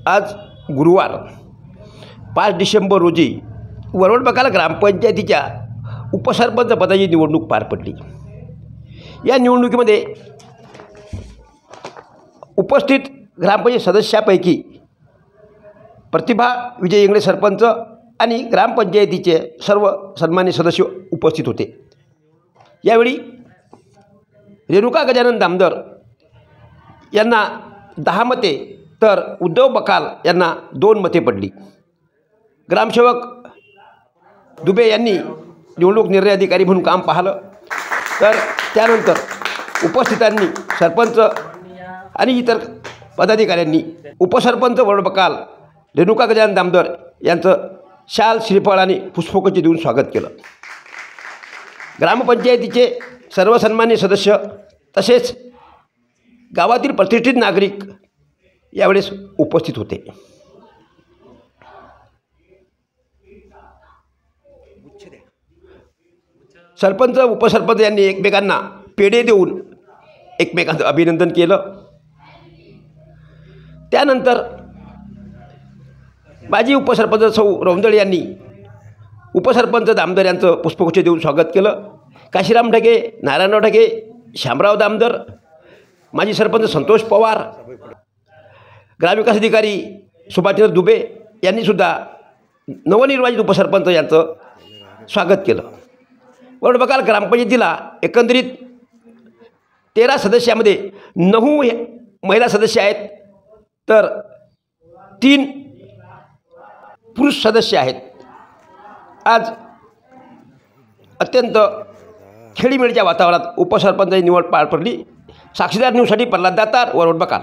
आज गुरुवार 5 डिसेंबर रोजी वरवड बकाल ग्रामपंचायतीच्या उपसरपंच पदाची निवडणूक पार पडली। या निवडणुकीमध्ये उपस्थित ग्रामपंचायत सदस्यापैकी प्रतिभा विजय इंगळे सरपंच आणि ग्रामपंचायतीचे सर्व सन्मान्य सदस्य उपस्थित होते। यावेळी रेणुका गजानन दामदर यांना 10 मते तर उद्धव बकाल यांना 2 मते पडली। ग्रामसेवक दुबे यांनी निवडणूक निर्णय अधिकारी म्हणून काम पाहिलं, तर त्यानंतर उपस्थितांनी सरपंच आणि इतर पदाधिकाऱ्यांनी उपसरपंच वरवड बकाल रेणुका गजानन दामदर यांचं शाल श्रीफळ आणि पुष्पगुच्छ देऊन स्वागत केलं। ग्रामपंचायतीचे सर्व सन्मान्य सदस्य तसेच गावातील प्रतिष्ठित नागरिक यावेळेस उपस्थित होते। सरपंच उपसरपंच यांनी एकमेकांना पेढे देऊन एकमेकांचं अभिनंदन केलं। त्यानंतर माजी उपसरपंच सौ रौंदळे यांनी उपसरपंच दामदर यांचं पुष्पगुच्छ देऊन स्वागत केलं। काशीराम ढगे, नारायणराव ढगे, शामराव दामदर, माजी सरपंच संतोष पवार, ग्रामविकास अधिकारी सुभाषचंद्र दुबे यांनीसुद्धा नवनिर्वाचित उपसरपंच यांचं स्वागत केलं। वरवड बकाल ग्रामपंचायतीला एकंदरीत 13 सदस्यामध्ये 9 महिला सदस्य आहेत, तर 3 पुरुष सदस्य आहेत। आज अत्यंत खेळीमेळीच्या वातावरणात उपसरपंचाची निवड पार पडली। साक्षीदार न्यूजसाठी प्रल्हाद दातार, वरवड बकाल।